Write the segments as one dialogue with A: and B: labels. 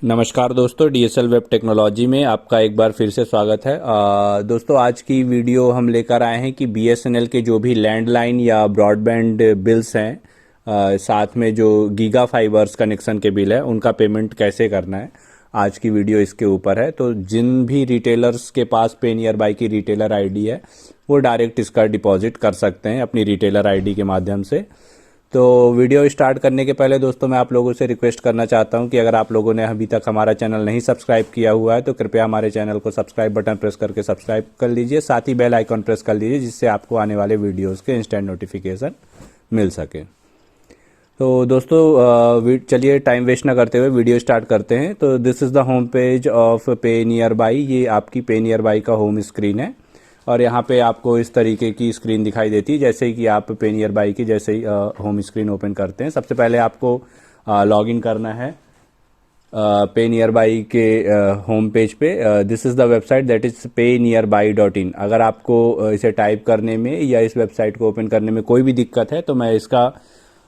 A: नमस्कार दोस्तों, DSL web technology में आपका एक बार फिर से स्वागत है। दोस्तों, आज की वीडियो हम लेकर आए हैं कि बीएसएनएल के जो भी लैंडलाइन या ब्रॉडबैंड बिल्स हैं, साथ में जो गीगा फाइबर्स कनेक्शन के बिल है, उनका पेमेंट कैसे करना है। आज की वीडियो इसके ऊपर है। तो जिन भी रिटेलर्स के पास पे नियर बाई की रिटेलर आईडी है, वो डायरेक्ट इसका डिपॉजिट कर सकते हैं अपनी रिटेलर आईडी के माध्यम से। तो वीडियो स्टार्ट करने के पहले दोस्तों, मैं आप लोगों से रिक्वेस्ट करना चाहता हूं कि अगर आप लोगों ने अभी तक हमारा चैनल नहीं सब्सक्राइब किया हुआ है तो कृपया हमारे चैनल को सब्सक्राइब बटन प्रेस करके सब्सक्राइब कर लीजिए। साथ ही बेल आइकॉन प्रेस कर लीजिए, जिससे आपको आने वाले वीडियोस के इंस्टेंट नोटिफिकेशन मिल सके। तो दोस्तों, चलिए टाइम वेस्ट ना करते हुए वीडियो स्टार्ट करते हैं। तो this is the home page of पे नियर बाई। ये आपकी पे नियर बाई का होम स्क्रीन है और यहाँ पे आपको इस तरीके की स्क्रीन दिखाई देती है। जैसे कि आप पे नियर बाई की जैसे ही होम स्क्रीन ओपन करते हैं, सबसे पहले आपको लॉगिन करना है पे नियर बाई के होम पेज पे। This is the website that is paynearby.in। अगर आपको इसे टाइप करने में या इस वेबसाइट को ओपन करने में कोई भी दिक्कत है तो मैं इसका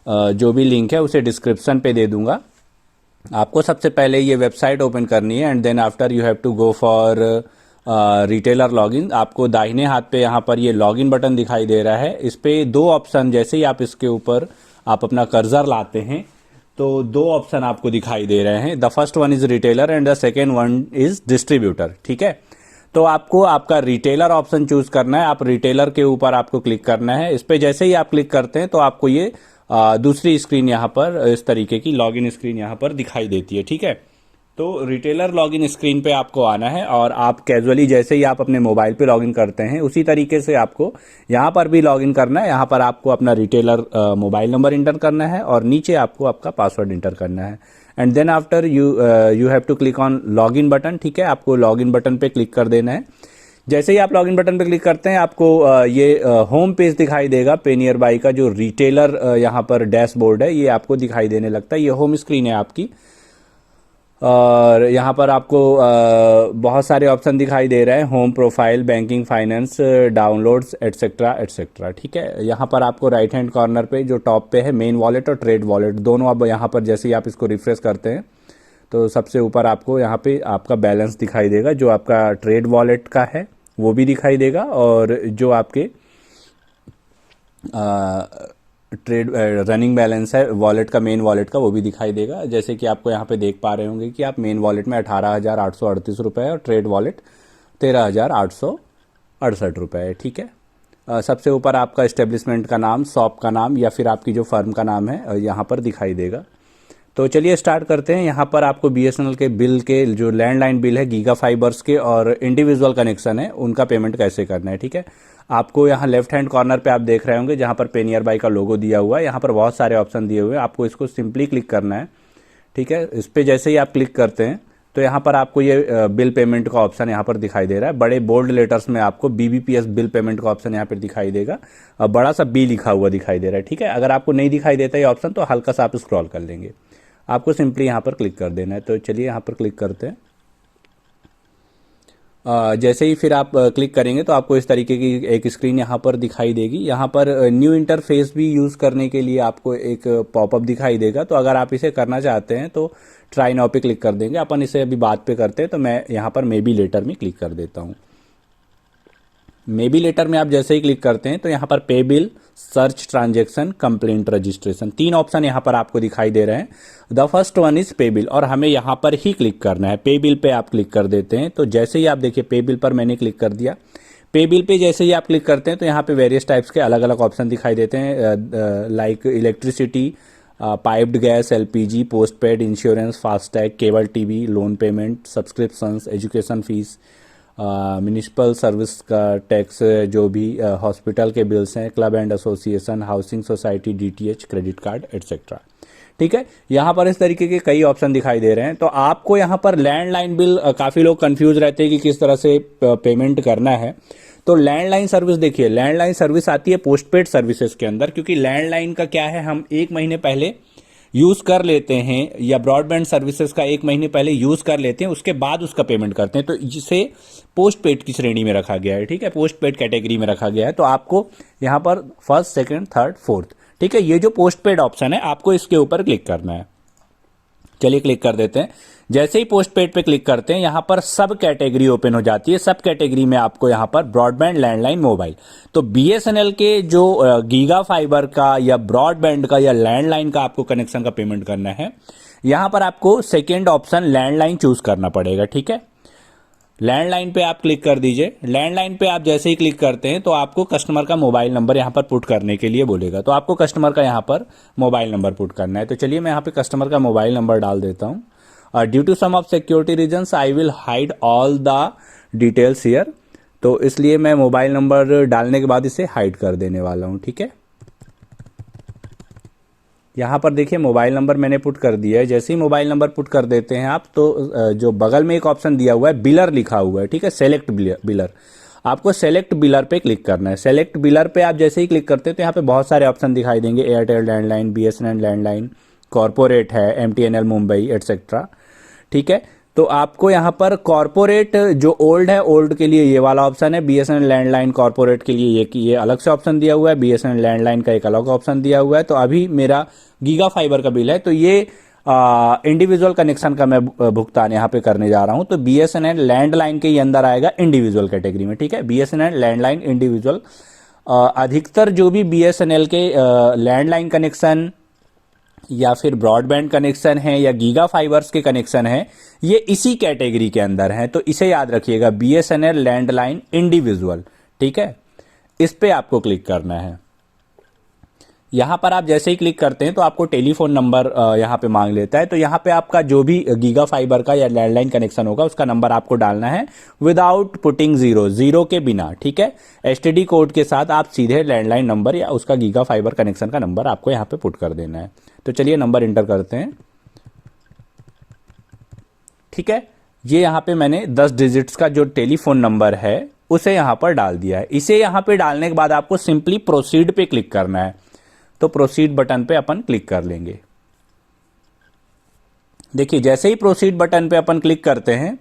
A: जो भी लिंक है उसे डिस्क्रिप्शन पे दे दूंगा। आपको सबसे पहले ये वेबसाइट ओपन करनी है and then after you have to go for retailer login. आपको दाहिने हाथ पे यहाँ पर ये लॉगिन बटन दिखाई दे रहा है। इस पे दो ऑप्शन, जैसे ही आप इसके ऊपर आप अपना कर्सर लाते हैं तो दो ऑप्शन आपको दिखाई दे रहे हैं। The first one is retailer and the second one is distributor. ठीक है, तो आपको आपका रिटेलर ऑप्शन चूज करना है। आप रिटेलर के ऊपर आपको क्लिक करना है। इस पे जैसे ही आप क्लिक करते हैं तो आपको ये दूसरी स्क्रीन यहाँ पर इस तरीके की लॉगिन स्क्रीन यहाँ पर दिखाई देती है। ठीक है, तो रिटेलर लॉगिन स्क्रीन पे आपको आना है और आप कैजुअली जैसे ही आप अपने मोबाइल पे लॉगिन करते हैं उसी तरीके से आपको यहाँ पर भी लॉगिन करना है। यहाँ पर आपको अपना रिटेलर मोबाइल नंबर इंटर करना है और नीचे आपको आपका पासवर्ड इंटर करना है and then after you have to click on login button. ठीक है, आपको लॉगिन बटन पे क्लिक कर देना है। जैसे ही आप लॉगिन बटन पे क्लिक करते हैं आपको ये होम पेज दिखाई देगा पे नियर बाई का। जो रिटेलर यहाँ पर डैशबोर्ड है ये आपको दिखाई देने लगता है। ये होम स्क्रीन है आपकी और यहाँ पर आपको बहुत सारे ऑप्शन दिखाई दे रहे हैं, home profile, banking, finance, downloads, etcetera etcetera. ठीक है, यहाँ पर आपको राइट हैंड कॉर्नर पे जो टॉप पे है मेन वॉलेट और ट्रेड वॉलेट, दोनों अब यहाँ पर जैसे ही आप इसको रिफ्रेश करते हैं तो सबसे ऊपर आपको यहाँ पे आपका बैलेंस दिखाई देगा। जो आपका ट्रेड वॉलेट का है वो भी दिखाई देगा और जो आपके ट्रेड रनिंग बैलेंस है वॉलेट का, मेन वॉलेट का, वो भी दिखाई देगा। जैसे कि आपको यहाँ पे देख पा रहे होंगे कि आप मेन वॉलेट में 18,838 रुपये है और ट्रेड वॉलेट 13,868 रुपये है। ठीक है, सबसे ऊपर आपका इस्टेब्लिशमेंट का नाम, शॉप का नाम या फिर आपकी जो फर्म का नाम है यहाँ पर दिखाई देगा। तो चलिए स्टार्ट करते हैं। यहाँ पर आपको बीएसएनएल के बिल के जो लैंडलाइन बिल है, गीगा फाइबर्स के और इंडिविजुअल कनेक्शन है, उनका पेमेंट कैसे करना है। ठीक है, आपको यहाँ लेफ्ट हैंड कॉर्नर पे आप देख रहे होंगे जहाँ पर पे नियर बाई का लोगो दिया हुआ है। यहाँ पर बहुत सारे ऑप्शन दिए हुए हैं, आपको इसको सिंपली क्लिक करना है। ठीक है, इस पर जैसे ही आप क्लिक करते हैं तो यहाँ पर आपको ये बिल पेमेंट का ऑप्शन यहाँ पर दिखाई दे रहा है। बड़े बोल्ड लेटर्स में आपको बीबीपीएस बिल पेमेंट का ऑप्शन यहाँ पर दिखाई देगा और बड़ा सा बी लिखा हुआ दिखाई दे रहा है। ठीक है, अगर आपको नहीं दिखाई देता ये ऑप्शन तो हल्का सा आप स्क्रॉल कर लेंगे, आपको सिंपली यहाँ पर क्लिक कर देना है। तो चलिए यहाँ पर क्लिक करते हैं। जैसे ही फिर आप क्लिक करेंगे तो आपको इस तरीके की एक स्क्रीन यहाँ पर दिखाई देगी। यहाँ पर न्यू इंटरफेस भी यूज़ करने के लिए आपको एक पॉपअप दिखाई देगा। तो अगर आप इसे करना चाहते हैं तो ट्राई नाउ पे क्लिक कर देंगे। अपन इसे अभी बात पे करते हैं, तो मैं यहाँ पर मे बी लेटर में क्लिक कर देता हूँ। मे बी लेटर में आप जैसे ही क्लिक करते हैं तो यहाँ पर पे bill, search, transaction, complaint, registration, तीन ऑप्शन यहाँ पर आपको दिखाई दे रहे हैं। द फर्स्ट वन इज पे बिल और हमें यहाँ पर ही क्लिक करना है। पे बिल पे आप क्लिक कर देते हैं तो जैसे ही आप देखिए पे बिल पर मैंने क्लिक कर दिया। पे बिल पे जैसे ही आप क्लिक करते हैं तो यहाँ पे वेरियस टाइप्स के अलग अलग ऑप्शन दिखाई देते हैं, like electricity, piped gas, LPG, post paid, insurance, FASTag, cable TV, loan payment, subscriptions, education fees, municipal service का टैक्स, जो भी हॉस्पिटल के बिल्स हैं, club and association, housing society, DTH, credit card etcetera. ठीक है, यहाँ पर इस तरीके के कई ऑप्शन दिखाई दे रहे हैं। तो आपको यहाँ पर लैंडलाइन बिल, काफ़ी लोग कंफ्यूज रहते हैं कि किस तरह से पेमेंट करना है। तो लैंडलाइन सर्विस देखिए, लैंडलाइन सर्विस आती है पोस्टपेड सर्विसेज के अंदर, क्योंकि लैंडलाइन का क्या है, हम एक महीने पहले यूज कर लेते हैं या ब्रॉडबैंड सर्विसेज का एक महीने पहले यूज कर लेते हैं, उसके बाद उसका पेमेंट करते हैं। तो जिसे पोस्ट पेड की श्रेणी में रखा गया है। ठीक है, पोस्ट पेड कैटेगरी में रखा गया है। तो आपको यहाँ पर फर्स्ट, सेकंड, थर्ड, फोर्थ, ठीक है, ये जो पोस्ट पेड ऑप्शन है आपको इसके ऊपर क्लिक करना है। चलिए क्लिक कर देते हैं। जैसे ही पोस्ट पेड पे क्लिक करते हैं, यहां पर सब कैटेगरी ओपन हो जाती है। सब कैटेगरी में आपको यहां पर ब्रॉडबैंड, लैंडलाइन, मोबाइल। तो बीएसएनएल के जो गीगा फाइबर का या ब्रॉडबैंड का या लैंडलाइन का आपको कनेक्शन का पेमेंट करना है, यहां पर आपको सेकेंड ऑप्शन लैंडलाइन चूज करना पड़ेगा। ठीक है, लैंडलाइन पे आप क्लिक कर दीजिए। लैंडलाइन पे आप जैसे ही क्लिक करते हैं तो आपको कस्टमर का मोबाइल नंबर यहां पर पुट करने के लिए बोलेगा। तो आपको कस्टमर का यहां पर मोबाइल नंबर पुट करना है। तो चलिए मैं यहां पे कस्टमर का मोबाइल नंबर डाल देता हूं। Due to some of security reasons I will hide all the details here. तो इसलिए मैं मोबाइल नंबर डालने के बाद इसे हाइड कर देने वाला हूं। ठीक है, यहाँ पर देखिए मोबाइल नंबर मैंने पुट कर दिया है। जैसे ही मोबाइल नंबर पुट कर देते हैं आप, तो जो बगल में एक ऑप्शन दिया हुआ है बिलर लिखा हुआ है, ठीक है, सेलेक्ट बिलर, आपको सेलेक्ट बिलर पे क्लिक करना है। सेलेक्ट बिलर पे आप जैसे ही क्लिक करते हैं तो यहाँ पे बहुत सारे ऑप्शन दिखाई देंगे, Airtel landline, BSNL landline, corporate है, एमटीएनएल मुंबई एटसेट्रा। ठीक है, तो आपको यहाँ पर कॉर्पोरेट जो ओल्ड है, ओल्ड के लिए ये वाला ऑप्शन है, बीएसएनएल लैंडलाइन कॉर्पोरेट के लिए ये अलग से ऑप्शन दिया हुआ है, बीएसएनएल लैंडलाइन का एक अलग ऑप्शन दिया हुआ है। तो अभी मेरा गीगा फाइबर का बिल है, तो ये इंडिविजुअल कनेक्शन का मैं भुगतान यहाँ पे करने जा रहा हूँ। तो बीएसएनएल लैंडलाइन के ही अंदर आएगा इंडिविजुअल कैटेगरी में। ठीक है, बीएसएनएल लैंडलाइन इंडिविजुअल। अधिकतर जो भी बीएसएनएल के लैंडलाइन कनेक्शन या फिर ब्रॉडबैंड कनेक्शन है या गीगा फाइबर्स के कनेक्शन है, ये इसी कैटेगरी के अंदर हैं। तो इसे याद रखिएगा, बीएसएनएल लैंडलाइन इंडिविजुअल। ठीक है, इस पे आपको क्लिक करना है। यहां पर आप जैसे ही क्लिक करते हैं तो आपको टेलीफोन नंबर यहां पे मांग लेता है। तो यहां पे आपका जो भी गीगा फाइबर का या लैंडलाइन कनेक्शन होगा उसका नंबर आपको डालना है विदाउट पुटिंग जीरो के बिना। ठीक है, एसटीडी कोड के साथ आप सीधे लैंडलाइन नंबर या उसका गीगा फाइबर कनेक्शन का नंबर आपको यहां पे पुट कर देना है। तो चलिए नंबर इंटर करते हैं। ठीक है, ये यहां पे मैंने 10 डिजिट्स का जो टेलीफोन नंबर है उसे यहां पर डाल दिया है। इसे यहां पे डालने के बाद आपको सिंपली प्रोसीड पे क्लिक करना है। तो प्रोसीड बटन पे अपन क्लिक कर लेंगे। देखिए जैसे ही प्रोसीड बटन पे अपन क्लिक करते हैं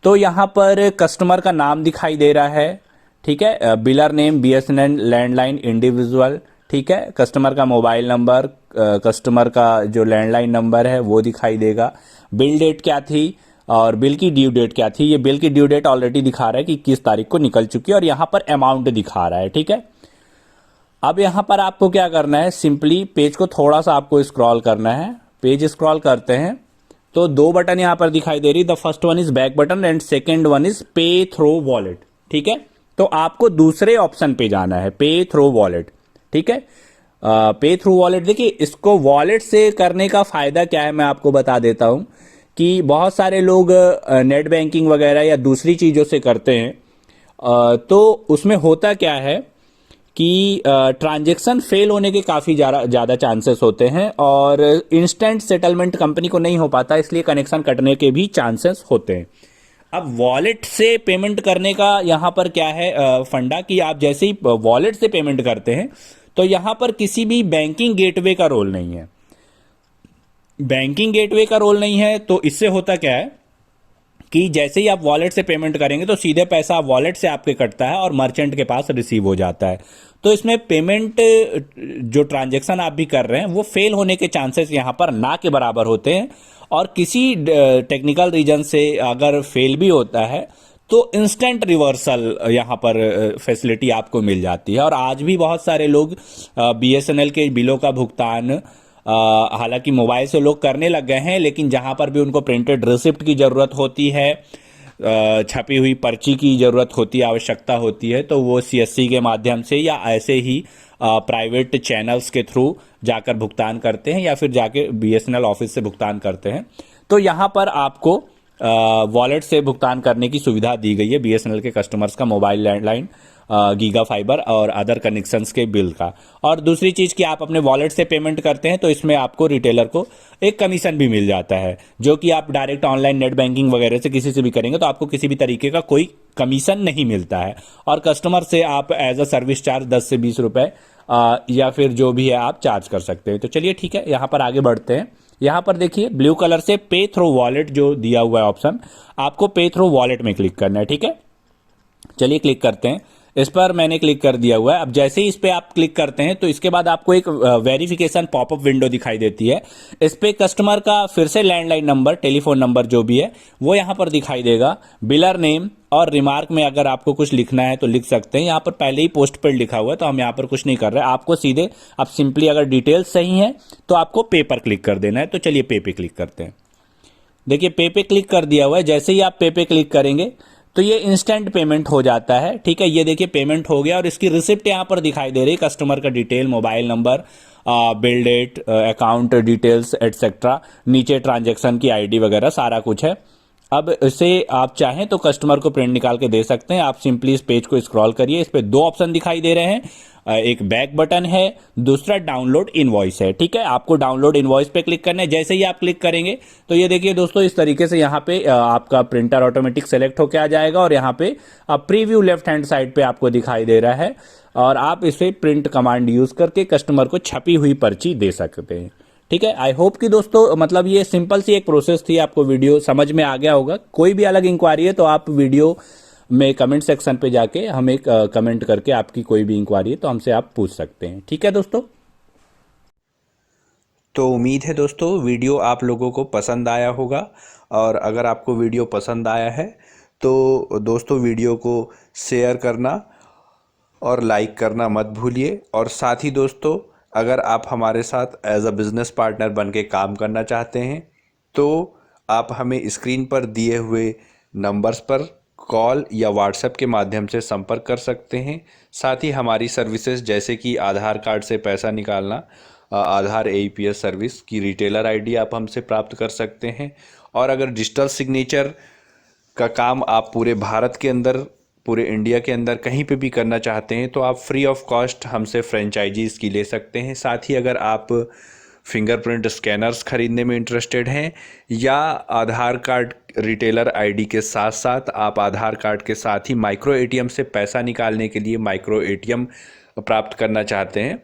A: तो यहां पर कस्टमर का नाम दिखाई दे रहा है। ठीक है, बिलर नेम बीएसएनएल लैंडलाइन इंडिविजुअल। ठीक है, कस्टमर का मोबाइल नंबर, कस्टमर का जो लैंडलाइन नंबर है वो दिखाई देगा। बिल डेट क्या थी और बिल की ड्यू डेट क्या थी। ये बिल की ड्यू डेट ऑलरेडी दिखा रहा है कि किस तारीख को निकल चुकी है और यहां पर अमाउंट दिखा रहा है। ठीक है, अब यहां पर आपको क्या करना है, सिंपली पेज को थोड़ा सा आपको स्क्रॉल करना है। पेज स्क्रॉल करते हैं तो 2 बटन यहां पर दिखाई दे रही। The first one is back button and second one is पे थ्रू वॉलेट। ठीक है, तो आपको दूसरे ऑप्शन पे जाना है, पे थ्रू वॉलेट। ठीक है, पे थ्रू वॉलेट, देखिए इसको वॉलेट से करने का फायदा क्या है मैं आपको बता देता हूं कि बहुत सारे लोग नेट बैंकिंग वगैरह या दूसरी चीजों से करते हैं। तो उसमें होता क्या है कि ट्रांजैक्शन फेल होने के काफ़ी ज़्यादा चांसेस होते हैं और इंस्टेंट सेटलमेंट कंपनी को नहीं हो पाता, इसलिए कनेक्शन कटने के भी चांसेस होते हैं। अब वॉलेट से पेमेंट करने का यहाँ पर क्या है फंडा कि आप जैसे ही वॉलेट से पेमेंट करते हैं तो यहाँ पर किसी भी बैंकिंग गेटवे का रोल नहीं है। बैंकिंग गेटवे का रोल नहीं है तो इससे होता क्या है कि जैसे ही आप वॉलेट से पेमेंट करेंगे तो सीधे पैसा वॉलेट से आपके कटता है और मर्चेंट के पास रिसीव हो जाता है। तो इसमें पेमेंट जो ट्रांजैक्शन आप भी कर रहे हैं वो फेल होने के चांसेस यहाँ पर ना के बराबर होते हैं और किसी टेक्निकल रीजन से अगर फेल भी होता है तो इंस्टेंट रिवर्सल यहाँ पर फैसिलिटी आपको मिल जाती है। और आज भी बहुत सारे लोग बीएसएनएल के बिलों का भुगतान हालांकि मोबाइल से लोग करने लग गए हैं, लेकिन जहां पर भी उनको प्रिंटेड रिसिप्ट की जरूरत होती है, छपी हुई पर्ची की जरूरत होती है, आवश्यकता होती है, तो वो सीएससी के माध्यम से या ऐसे ही प्राइवेट चैनल्स के थ्रू जाकर भुगतान करते हैं या फिर जाके बीएसएनएल ऑफिस से भुगतान करते हैं। तो यहाँ पर आपको वॉलेट से भुगतान करने की सुविधा दी गई है बीएसएनएल के कस्टमर्स का, मोबाइल लैंडलाइन गीगा फाइबर और अदर कनेक्शंस के बिल का। और दूसरी चीज कि आप अपने वॉलेट से पेमेंट करते हैं तो इसमें आपको रिटेलर को एक कमीशन भी मिल जाता है, जो कि आप डायरेक्ट ऑनलाइन नेट बैंकिंग वगैरह से किसी से भी करेंगे तो आपको किसी भी तरीके का कोई कमीशन नहीं मिलता है। और कस्टमर से आप एज अ सर्विस चार्ज 10 से 20 रुपए या फिर जो भी है आप चार्ज कर सकते हैं। तो चलिए ठीक है, यहाँ पर आगे बढ़ते हैं। यहाँ पर देखिए ब्लू कलर से पे थ्रू वॉलेट जो दिया हुआ है ऑप्शन, आपको पे थ्रू वॉलेट में क्लिक करना है। ठीक है, चलिए क्लिक करते हैं। इस पर मैंने क्लिक कर दिया हुआ है। अब जैसे ही इस पे आप क्लिक करते हैं तो इसके बाद आपको एक वेरिफिकेशन पॉपअप विंडो दिखाई देती है। इस पे कस्टमर का फिर से लैंडलाइन नंबर, टेलीफोन नंबर जो भी है वो यहाँ पर दिखाई देगा। बिलर नेम और रिमार्क में अगर आपको कुछ लिखना है तो लिख सकते हैं। यहाँ पर पहले ही पोस्ट पेड लिखा हुआ है तो हम यहाँ पर कुछ नहीं कर रहे हैं। आपको सीधे आप सिंपली अगर डिटेल्स सही है तो आपको पे पर क्लिक कर देना है। तो चलिए पे पे क्लिक करते हैं। देखिए पे पे क्लिक कर दिया हुआ है। जैसे ही आप पे पे क्लिक करेंगे तो ये इंस्टेंट पेमेंट हो जाता है। ठीक है, ये देखिए पेमेंट हो गया और इसकी रिसिप्ट यहाँ पर दिखाई दे रही है। कस्टमर का detail, mobile number, bill date, account details etcetera, नीचे ट्रांजैक्शन की आईडी वगैरह सारा कुछ है। अब इसे आप चाहें तो कस्टमर को प्रिंट निकाल के दे सकते हैं। आप सिंपली इस पेज को स्क्रॉल करिए। इस पे दो ऑप्शन दिखाई दे रहे हैं, एक बैक बटन है, दूसरा डाउनलोड इनवॉइस है। ठीक है, आपको डाउनलोड इनवॉइस पे क्लिक करना है। जैसे ही आप क्लिक करेंगे तो ये देखिए दोस्तों, इस तरीके से यहाँ पे आपका प्रिंटर ऑटोमेटिक सेलेक्ट होकर आ जाएगा और यहाँ पे प्रीव्यू लेफ्ट हैंड साइड पे आपको दिखाई दे रहा है और आप इसे प्रिंट कमांड यूज करके कस्टमर को छपी हुई पर्ची दे सकते हैं। ठीक है, आई होप कि दोस्तों मतलब ये सिंपल सी एक प्रोसेस थी, आपको वीडियो समझ में आ गया होगा। कोई भी अलग इंक्वायरी है तो आप वीडियो में कमेंट सेक्शन पे जाके हमें कमेंट करके आपकी कोई भी इंक्वायरी है तो हमसे आप पूछ सकते हैं। ठीक है दोस्तों, तो उम्मीद है दोस्तों वीडियो आप लोगों को पसंद आया होगा और अगर आपको वीडियो पसंद आया है तो दोस्तों वीडियो को शेयर करना और लाइक करना मत भूलिए। और साथ ही दोस्तों, अगर आप हमारे साथ एज अ बिज़नेस पार्टनर बन के काम करना चाहते हैं तो आप हमें स्क्रीन पर दिए हुए नंबर्स पर कॉल या व्हाट्सएप के माध्यम से संपर्क कर सकते हैं। साथ ही हमारी सर्विसेज जैसे कि आधार कार्ड से पैसा निकालना, आधार AEPS सर्विस की रिटेलर आईडी आप हमसे प्राप्त कर सकते हैं। और अगर डिजिटल सिग्नेचर का काम आप पूरे भारत के अंदर, पूरे इंडिया के अंदर कहीं पे भी करना चाहते हैं तो आप फ्री ऑफ कॉस्ट हमसे फ्रेंचाइजीज़ की ले सकते हैं। साथ ही अगर आप फिंगरप्रिंट स्कैनर्स खरीदने में इंटरेस्टेड हैं या आधार कार्ड रिटेलर आईडी के साथ साथ आप आधार कार्ड के साथ ही माइक्रो ATM से पैसा निकालने के लिए माइक्रो ATM प्राप्त करना चाहते हैं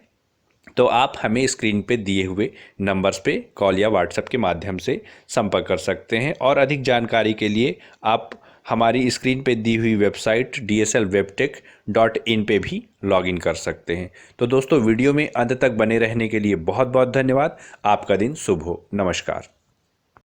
A: तो आप हमें स्क्रीन पे दिए हुए नंबर्स पे कॉल या व्हाट्सएप के माध्यम से संपर्क कर सकते हैं। और अधिक जानकारी के लिए आप हमारी स्क्रीन पे दी हुई वेबसाइट dslwebtech.in पे भी लॉगिन कर सकते हैं। तो दोस्तों वीडियो में अंत तक बने रहने के लिए बहुत बहुत धन्यवाद। आपका दिन शुभ हो। नमस्कार।